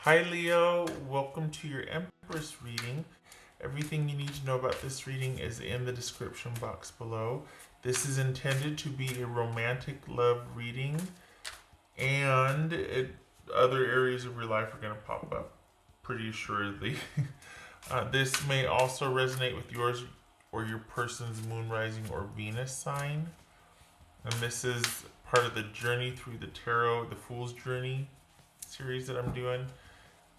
Hi Leo, welcome to your Empress reading. Everything you need to know about this reading is in the description box below. This is intended to be a romantic love reading, and other areas of your life are going to pop up pretty assuredly. This may also resonate with yours or your person's moon, rising, or Venus sign. And this is part of the Journey Through the Tarot, the Fool's Journey series that I'm doing.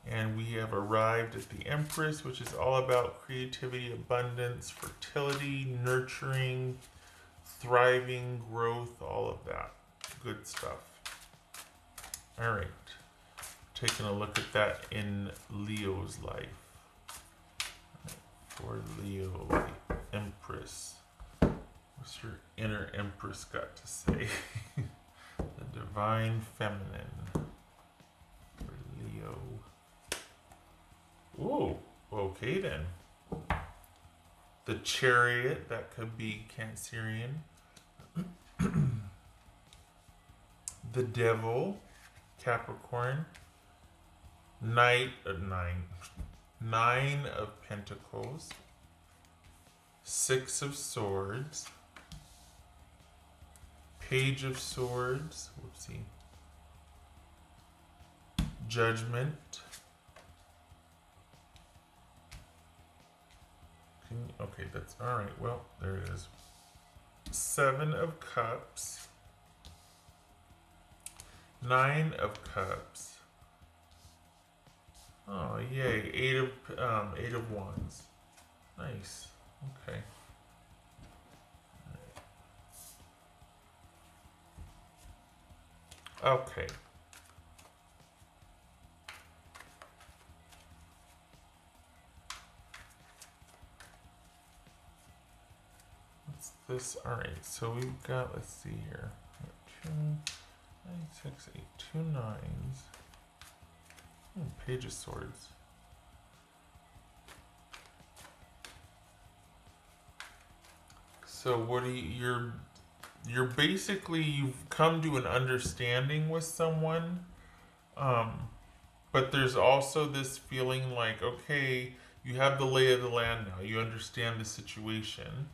And we have arrived at the Empress, which is all about creativity, abundance, fertility, nurturing, thriving, growth, all of that good stuff. All right, taking a look at that in Leo's life. For Leo, the Empress. What's your inner Empress got to say? The Divine Feminine. For Leo. Ooh, okay then. The Chariot, that could be Cancerian. The Devil, Capricorn. Nine of Pentacles. Six of Swords. Page of Swords. Whoopsie. Judgment. Okay, that's all right. Well, there it is. Seven of Cups. Nine of Cups. Oh, yay! Eight of Wands. Nice. Okay. Okay. What's this? All right. So we've got. Let's see here. 2, 9, 6, 8, 2 nines. Page of Swords. So what do you're basically, you've come to an understanding with someone, but there's also this feeling like, okay, you have the lay of the land now, you understand the situation.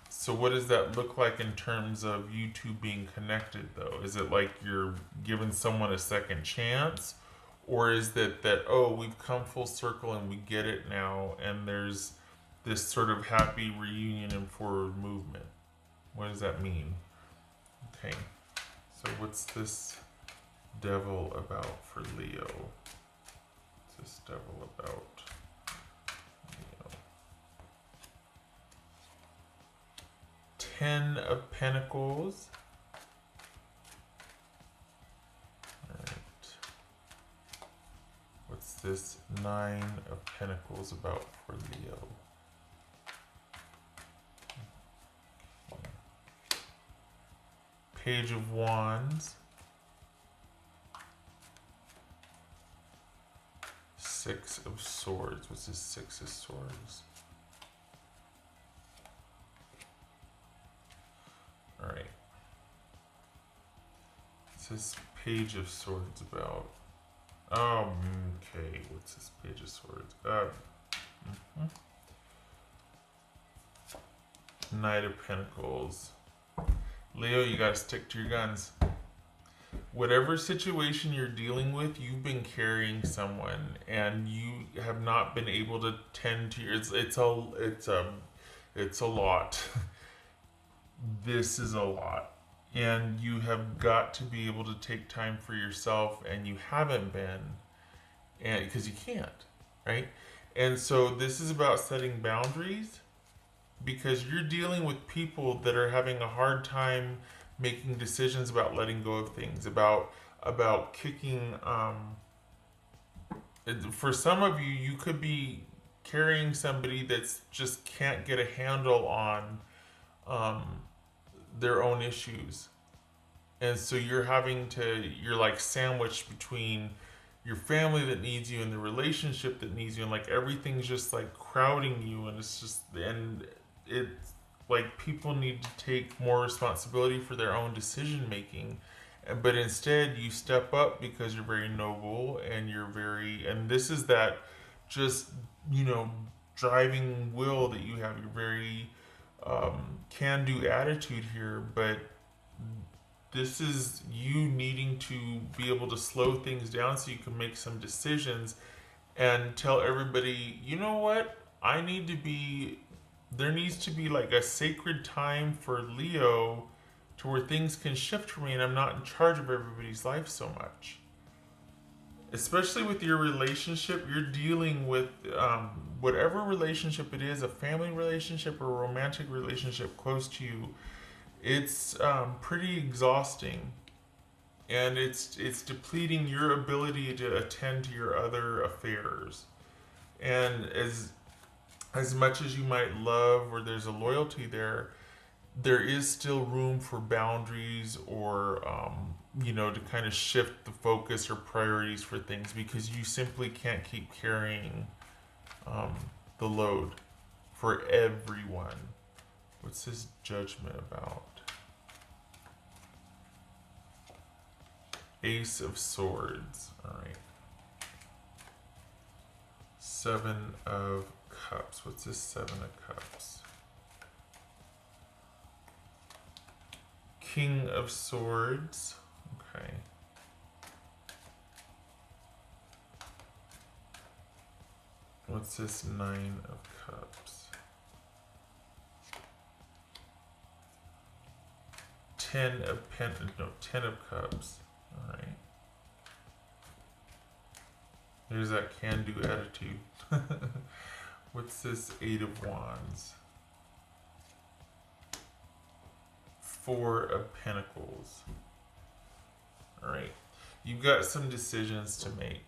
So what does that look like in terms of you two being connected though? Is it like you're giving someone a second chance? Or is that oh, we've come full circle and we get it now, and there's this sort of happy reunion and forward movement? What does that mean? Okay, so what's this Devil about for Leo? What's this Devil about Leo? 10 of Pentacles. What's this Nine of Pentacles about for Leo? Page of Wands. Six of Swords. What's this Six of Swords? Alright. What's this Page of Swords about? Okay, what's this Page of Swords? Knight of Pentacles. Leo, you gotta stick to your guns. Whatever situation you're dealing with, you've been carrying someone, and you have not been able to tend to your. It's a lot. This is a lot. And you have got to be able to take time for yourself, and you haven't been, and because you can't, right? And so this is about setting boundaries, because you're dealing with people that are having a hard time making decisions about letting go of things, about kicking. For some of you, you could be carrying somebody that's just can't get a handle on their own issues. And so you're like sandwiched between your family that needs you and the relationship that needs you, and like everything's just like crowding you, and it's like people need to take more responsibility for their own decision making, But instead you step up because you're very noble and and this is that just, you know, driving will that you have. You're very can do attitude here, but this is you needing to be able to slow things down so you can make some decisions and tell everybody, you know what, I need to be, there needs to be like a sacred time for Leo to where things can shift for me and I'm not in charge of everybody's life so much. Especially with your relationship, you're dealing with whatever relationship it is, a family relationship or a romantic relationship close to you. It's pretty exhausting, and it's depleting your ability to attend to your other affairs. And as much as you might love or there's a loyalty there, there is still room for boundaries or you know, to kind of shift the focus or priorities for things because you simply can't keep carrying um, the load for everyone. What's this judgment about? Ace of Swords. All right. Seven of Cups. What's this Seven of Cups? King of Swords. Okay. What's this Nine of Cups? Ten of Cups. All right. There's that can-do attitude. What's this Eight of Wands? Four of Pentacles. All right. You've got some decisions to make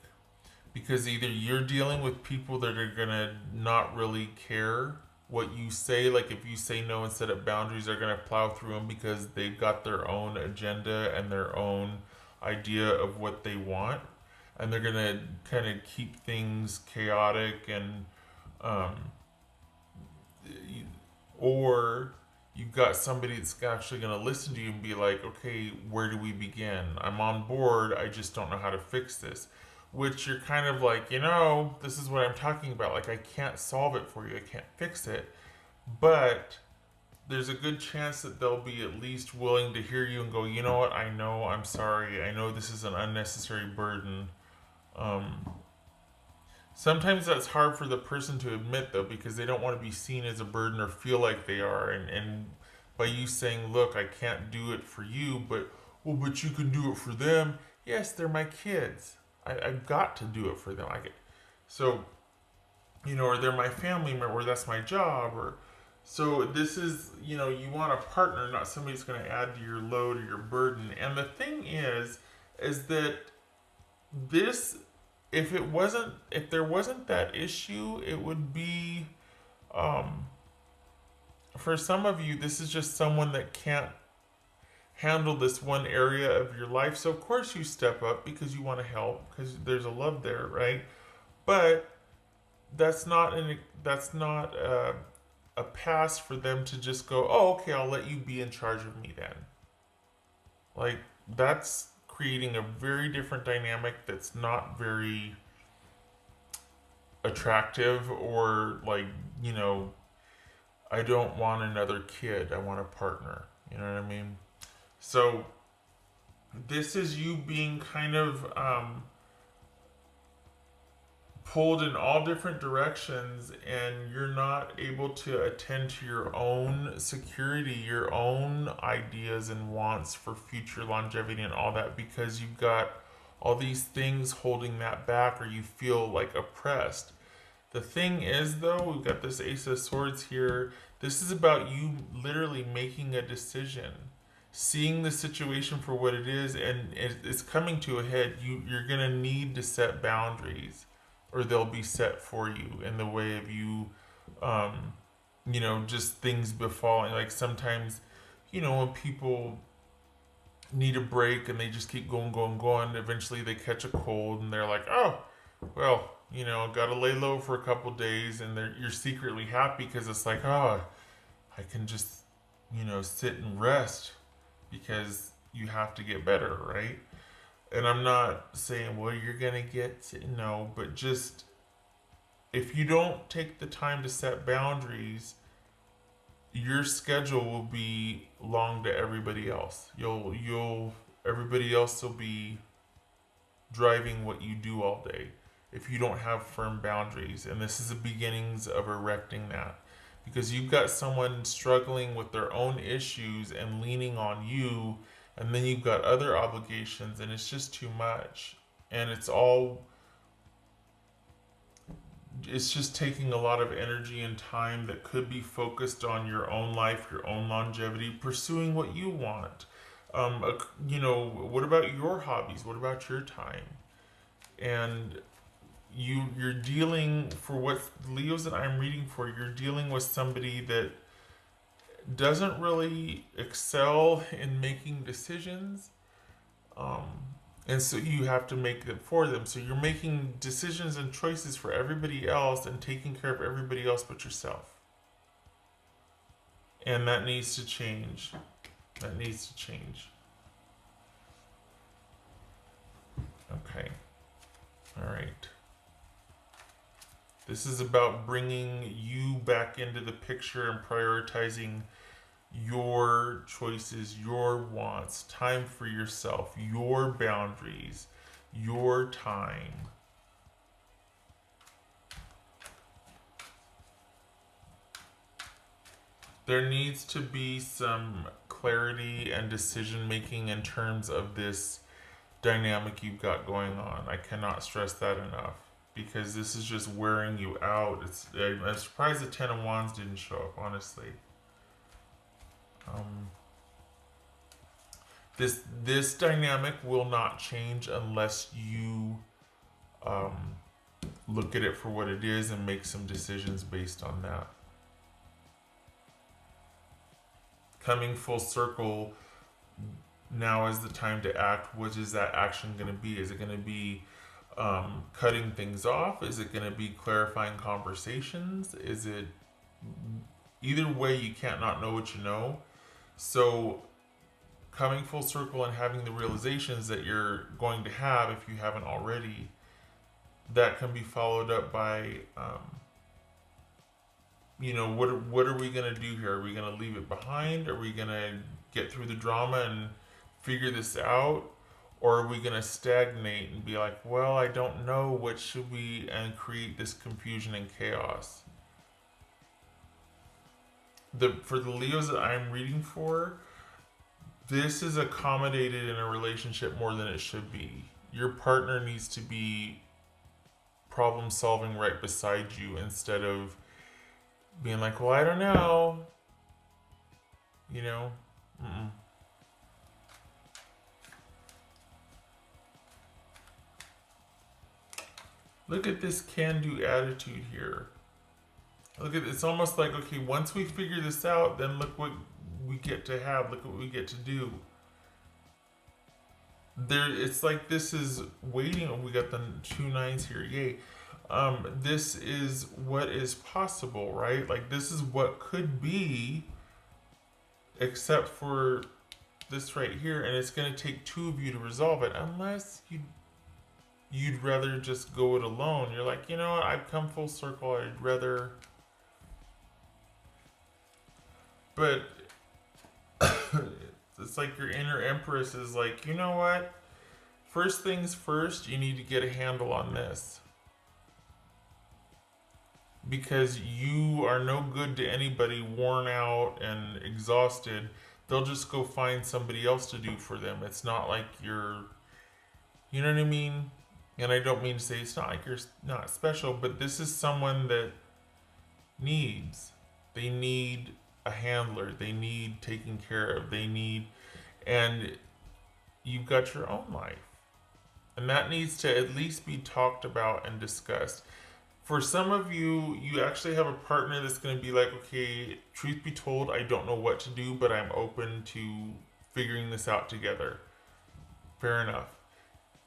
because either you're dealing with people that are gonna not really care what you say, like if you say no and set up boundaries, they're gonna plow through them because they've got their own agenda and their own idea of what they want, and they're gonna kind of keep things chaotic and um, or you've got somebody that's actually going to listen to you and be like, okay, where do we begin? I'm on board, I just don't know how to fix this. Which you're kind of like, you know, this is what I'm talking about. Like, I can't solve it for you, I can't fix it. But there's a good chance that they'll be at least willing to hear you and go, you know what, I know, I'm sorry, I know this is an unnecessary burden. Sometimes that's hard for the person to admit though because they don't want to be seen as a burden or feel like they are, and by you saying, look, I can't do it for you, but well, but you can do it for them. Yes, they're my kids. I've got to do it for them. So, you know, or they're my family member, or that's my job, or so this is, you know, you want a partner, not somebody who's going to add to your load or your burden. And the thing is that this, if there wasn't that issue, it would be, for some of you, this is just someone that can't handle this one area of your life. So of course you step up because you want to help because there's a love there, right? But that's not a pass for them to just go, oh, okay, I'll let you be in charge of me then. Like, that's creating a very different dynamic that's not very attractive, or like, you know, I don't want another kid, I want a partner. You know what I mean? So this is you being kind of pulled in all different directions, and you're not able to attend to your own security, your own ideas and wants for future longevity and all that because you've got all these things holding that back, or you feel like oppressed. The thing is, though, we've got this Ace of Swords here. This is about you literally making a decision, seeing the situation for what it is, and it's coming to a head. You're going to need to set boundaries, or they'll be set for you in the way of you, you know, just things befalling. Like sometimes, you know, when people need a break and they just keep going, eventually they catch a cold and they're like, oh, well, you know, gotta lay low for a couple days, and you're secretly happy because it's like, oh, I can just, you know, sit and rest because you have to get better, right? And I'm not saying, well, you're gonna get no, but just if you don't take the time to set boundaries, your schedule will be long to everybody else. You'll everybody else will be driving what you do all day if you don't have firm boundaries. And this is the beginnings of erecting that. Because you've got someone struggling with their own issues and leaning on you, and then you've got other obligations, and it's just too much. And it's just taking a lot of energy and time that could be focused on your own life, your own longevity, pursuing what you want. What about your hobbies? What about your time? And you're dealing for what Leos that I'm reading for. You're dealing with somebody that doesn't really excel in making decisions. Um, and so you have to make it for them. So you're making decisions and choices for everybody else and taking care of everybody else but yourself. And that needs to change. That needs to change. Okay. All right. This is about bringing you back into the picture and prioritizing your choices, your wants, time for yourself, your boundaries, your time. There needs to be some clarity and decision making in terms of this dynamic you've got going on. I cannot stress that enough because this is just wearing you out. I'm surprised the Ten of Wands didn't show up, honestly. This dynamic will not change unless you look at it for what it is and make some decisions based on that. Coming full circle, now is the time to act. What is that action going to be? Is it going to be cutting things off? Is it going to be clarifying conversations? Is it either way? You can't not know what you know. So coming full circle and having the realizations that you're going to have, if you haven't already, that can be followed up by what are we going to do here? Are we going to leave it behind? Are we going to get through the drama and figure this out? Or are we going to stagnate and be like, well, I don't know, what should we, and create this confusion and chaos? For the Leos that I'm reading for, this is accommodated in a relationship more than it should be. Your partner needs to be problem solving right beside you instead of being like, well, I don't know. Mm-mm. Look at this can-do attitude here. Look at it's almost like, okay, once we figure this out, then look what we get to have. Look what we get to do. It's like this is waiting. Oh, we got the 2 9s here. Yay. This is what is possible, right? Like this is what could be, except for this right here, and it's going to take 2 of you to resolve it, unless you'd rather just go it alone. You're like, you know what? I've come full circle. I'd rather. But it's like your inner Empress is like, you know what? First things first, you need to get a handle on this. Because you are no good to anybody worn out and exhausted. They'll just go find somebody else to do for them. It's not like you know what I mean? And I don't mean to say it's not like you're not special, but this is someone that they need a handler, they need taken care of, and you've got your own life. And that needs to at least be talked about and discussed. For some of you, you actually have a partner that's going to be like, okay, truth be told, I don't know what to do, but I'm open to figuring this out together. Fair enough.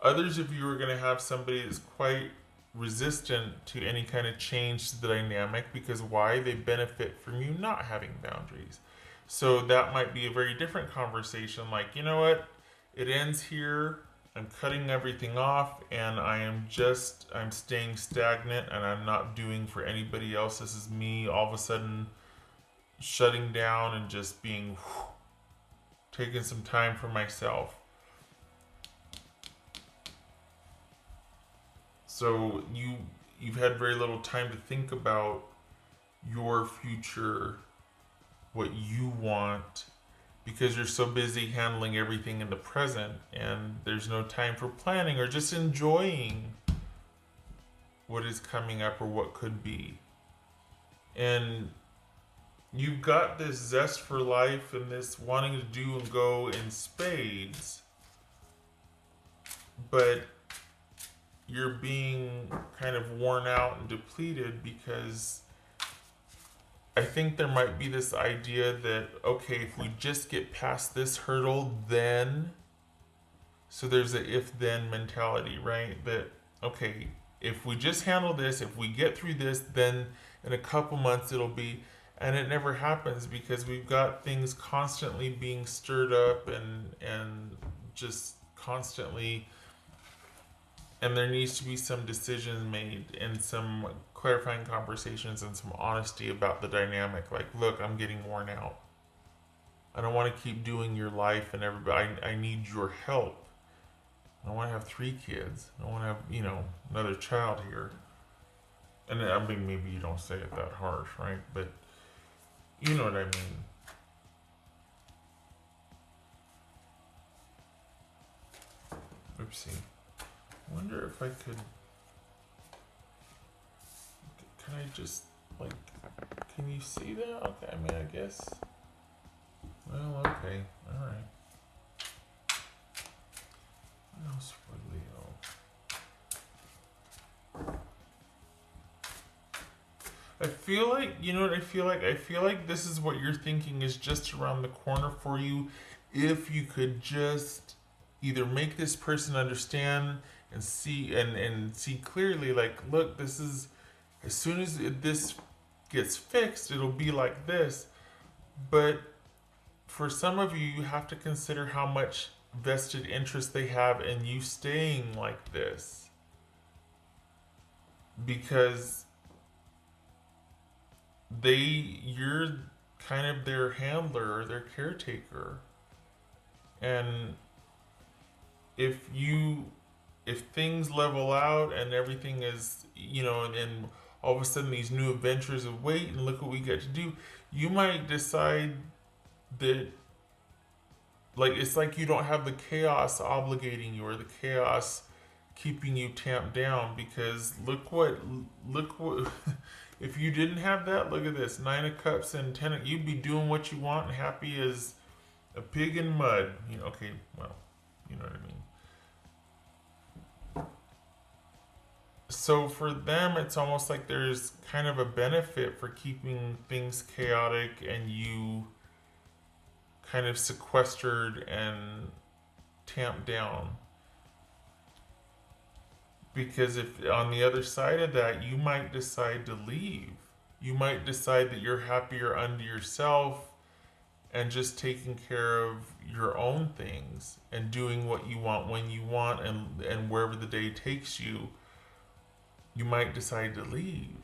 Others of you are going to have somebody that's quite resistant to any kind of change to the dynamic because why? They benefit from you not having boundaries. So that might be a very different conversation. Like, you know what? it ends here. I'm cutting everything off, and I'm staying stagnant, and I'm not doing for anybody else. This is me all of a sudden shutting down and just being taking some time for myself. So you've had very little time to think about your future, what you want, because you're so busy handling everything in the present, and there's no time for planning or just enjoying what is coming up or what could be. And you've got this zest for life and this wanting to do and go in spades, but you're being kind of worn out and depleted because I think there might be this idea that, okay, if we just get past this hurdle, then. So there's a if then mentality, right? That, okay, if we just handle this, if we get through this, then in a couple months it'll be. And it never happens because we've got things constantly being stirred up and just constantly, and there needs to be some decisions made and some clarifying conversations and some honesty about the dynamic. Like, look, I'm getting worn out. I don't want to keep doing your life and everybody. I need your help. I want to have 3 kids. I want to have, another child here. And I mean, maybe you don't say it that harsh, right? But you know what I mean. Oopsie. I wonder if I could. Can I just, can you see that? Okay, I mean, I guess. Well, okay. Alright. What else for Leo? I feel like, you know what I feel like? I feel like this is what you're thinking is just around the corner for you. If you could just either make this person understand and see and see clearly, like, look, this is, as soon as this gets fixed, it'll be like this. But for some of you, you have to consider how much vested interest they have in you staying like this. Because you're kind of their handler or their caretaker. And if things level out and everything is, and all of a sudden these new adventures of wait and look what we get to do, you might decide that, like, it's like you don't have the chaos obligating you or the chaos keeping you tamped down, because look what if you didn't have that, look at this, 9 of Cups and 10 of, you'd be doing what you want and happy as a pig in mud. Okay, well, you know what I mean. So for them, it's almost like there's kind of a benefit for keeping things chaotic and you kind of sequestered and tamped down. Because if on the other side of that, you might decide to leave. You might decide that you're happier unto yourself and just taking care of your own things and doing what you want when you want and wherever the day takes you. You might decide to leave.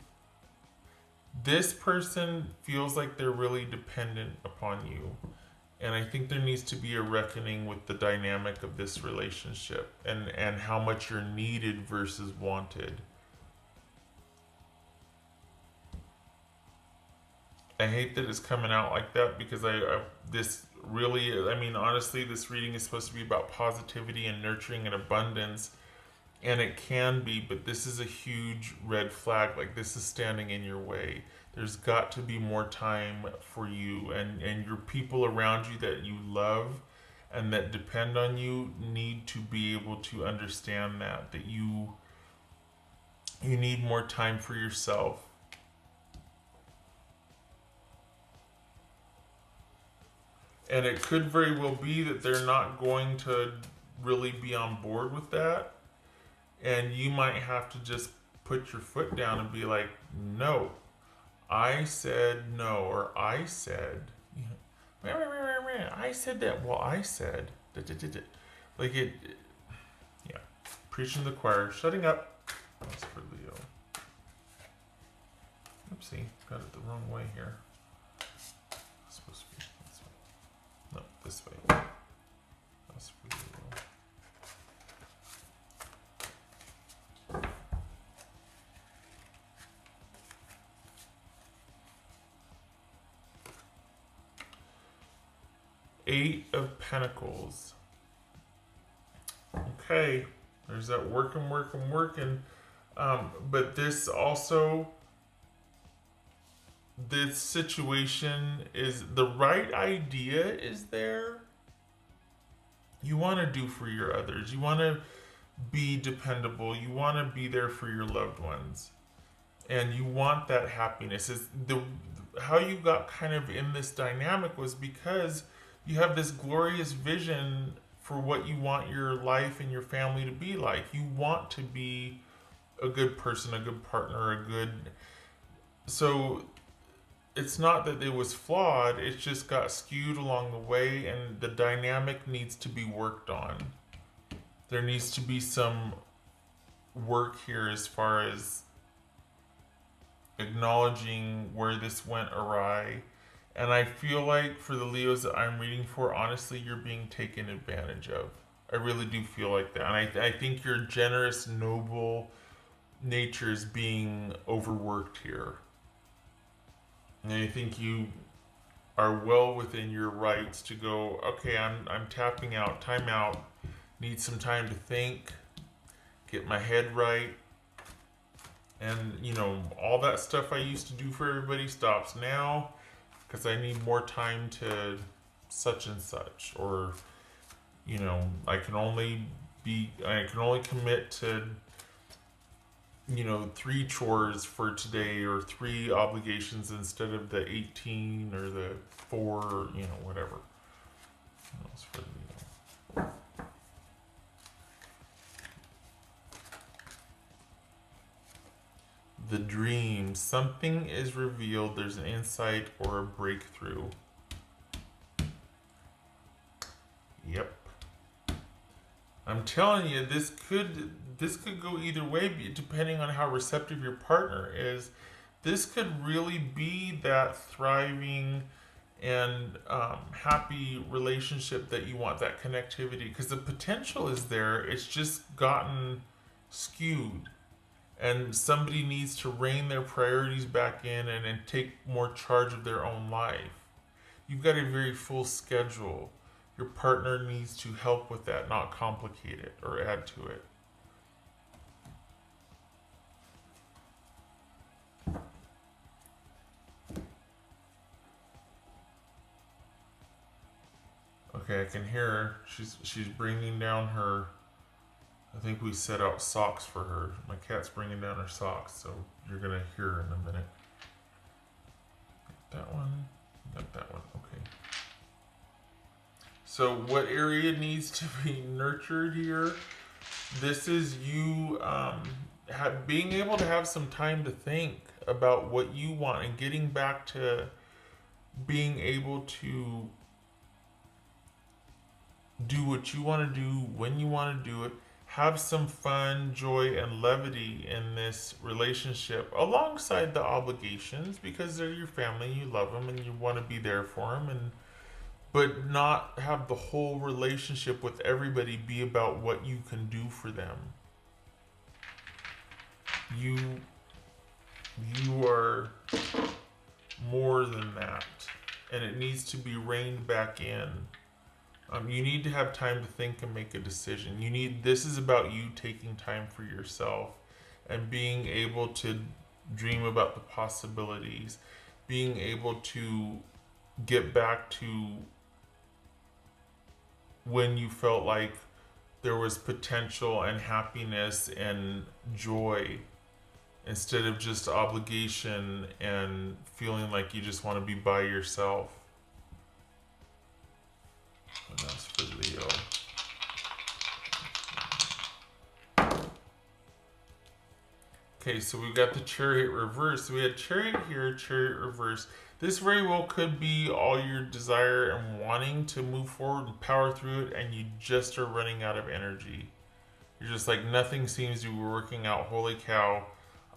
This person feels like they're really dependent upon you. And I think there needs to be a reckoning with the dynamic of this relationship and how much you're needed versus wanted. I hate that it's coming out like that because honestly, this reading is supposed to be about positivity and nurturing and abundance. And it can be, but this is a huge red flag. Like, this is standing in your way. There's got to be more time for you and your people around you that you love and that depend on you need to be able to understand that you need more time for yourself. And it could very well be that they're not going to really be on board with that. And you might have to just put your foot down and be like, no, I said no, or I said, I said that, well, I said, Like yeah. Preaching to the choir. Shutting up. That's for Leo. Oopsie, got it the wrong way here. It's supposed to be this way. No, this way. That's for Leo. Eight of Pentacles. Okay, there's that working. But this also, this situation is, the right idea is there. You want to do for your others. You want to be dependable. You want to be there for your loved ones. And you want that happiness. Is how you got kind of in this dynamic was because you have this glorious vision for what you want your life and your family to be like. You want to be a good person, a good partner, so it's not that it was flawed, it just got skewed along the way, and the dynamic needs to be worked on. There needs to be some work here as far as acknowledging where this went awry. And I feel like for the Leos that I'm reading for, honestly, you're being taken advantage of. I really do feel like that. And I think your generous, noble nature is being overworked here. And I think you are well within your rights to go, okay, I'm tapping out, time out, need some time to think, get my head right. And, all that stuff I used to do for everybody stops now because I need more time to such and such. Or, I can only commit to, 3 chores for today or 3 obligations instead of the 18 or the 4, or, whatever. What else for Leo? The dream. Something is revealed. There's an insight or a breakthrough. Yep. I'm telling you, this could go either way, depending on how receptive your partner is. This could really be that thriving and happy relationship that you want, that connectivity, because the potential is there. It's just gotten skewed. And somebody needs to rein their priorities back in and take more charge of their own life. You've got a very full schedule. Your partner needs to help with that, not complicate it or add to it. Okay, I can hear her. She's bringing down her. I think we set out socks for her. My cat's bringing down her socks, so you're gonna hear her in a minute. That one, got that one. Okay. So what area needs to be nurtured here? This is you being able to have some time to think about what you want and getting back to being able to do what you want to do when you want to do it. Have some fun, joy, and levity in this relationship alongside the obligations, because they're your family, you love them, and you want to be there for them, but not have the whole relationship with everybody be about what you can do for them. You are more than that, and it needs to be reined back in. You need to have time to think and make a decision. This is about you taking time for yourself and being able to dream about the possibilities, being able to get back to when you felt like there was potential and happiness and joy instead of just obligation and feeling like you just want to be by yourself. What else for Leo? Okay, so we got the Chariot reverse. So we had Chariot here, Chariot reverse. This very well could be all your desire and wanting to move forward and power through it, and you just are running out of energy. You're just like, nothing seems to be working out. Holy cow.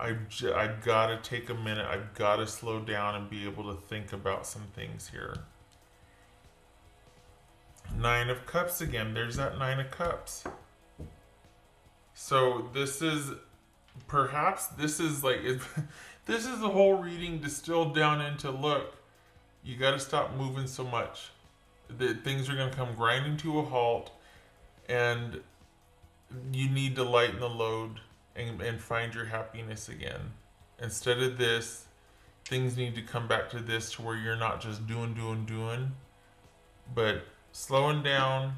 I've got to take a minute. I've got to slow down and be able to think about some things here. Nine of Cups again. There's that Nine of Cups. So this is, perhaps this is like, this is the whole reading distilled down into, look, you got to stop moving so much. Things are going to come grinding to a halt, and you need to lighten the load and find your happiness again. Instead of this, things need to come back to this, to where you're not just doing, but slowing down,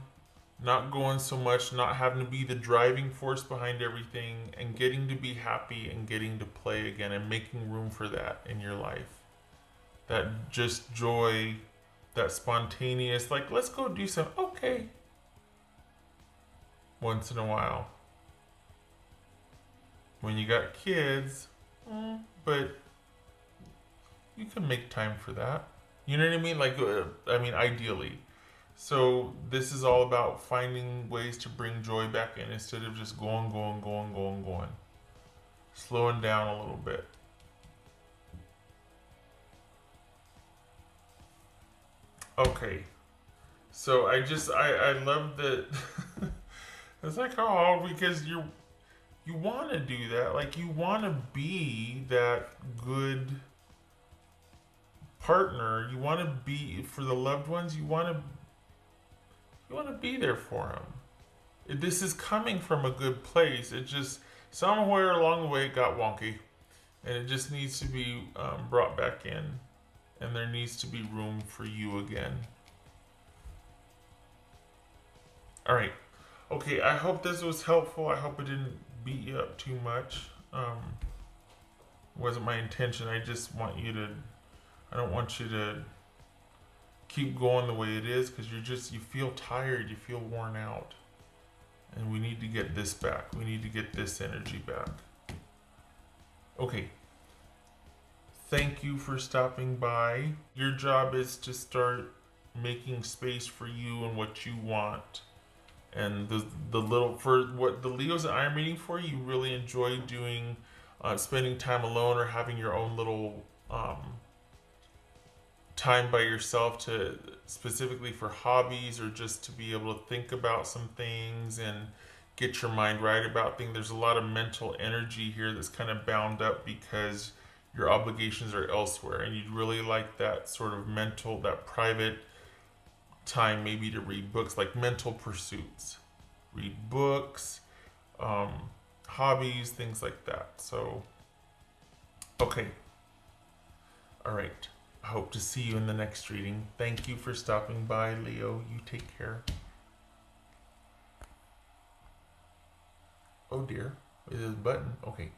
not going so much, not having to be the driving force behind everything, and getting to be happy and getting to play again, and making room for that in your life. That just joy, that spontaneous, like, let's go do some, okay, once in a while. When you got kids, but you can make time for that. You know what I mean? Like, ideally. So this is all about finding ways to bring joy back in, instead of just going. Slowing down a little bit. Okay. So I love that. It's like, oh, because you want to do that. Like, you want to be that good partner. You want to be, for the loved ones, you want to be there for them. This is coming from a good place. It just, somewhere along the way, it got wonky. And it just needs to be brought back in. And there needs to be room for you again. Alright. Okay, I hope this was helpful. I hope it didn't beat you up too much. Wasn't my intention. I just want you to, I don't want you to keep going the way it is, because you feel tired, you feel worn out. And we need to get this back. We need to get this energy back. Okay. Thank you for stopping by. Your job is to start making space for you and what you want. And the little, for what the Leos that I'm reading for, you really enjoy doing, spending time alone, or having your own little time by yourself, to specifically for hobbies, or just to be able to think about some things and get your mind right about things. There's a lot of mental energy here that's kind of bound up because your obligations are elsewhere, and you'd really like that sort of mental, that private time, maybe to read books, like mental pursuits, read books, hobbies, things like that. So, okay. All right. I hope to see you in the next reading. Thank you for stopping by, Leo. You take care. Oh dear. It is a button. Okay.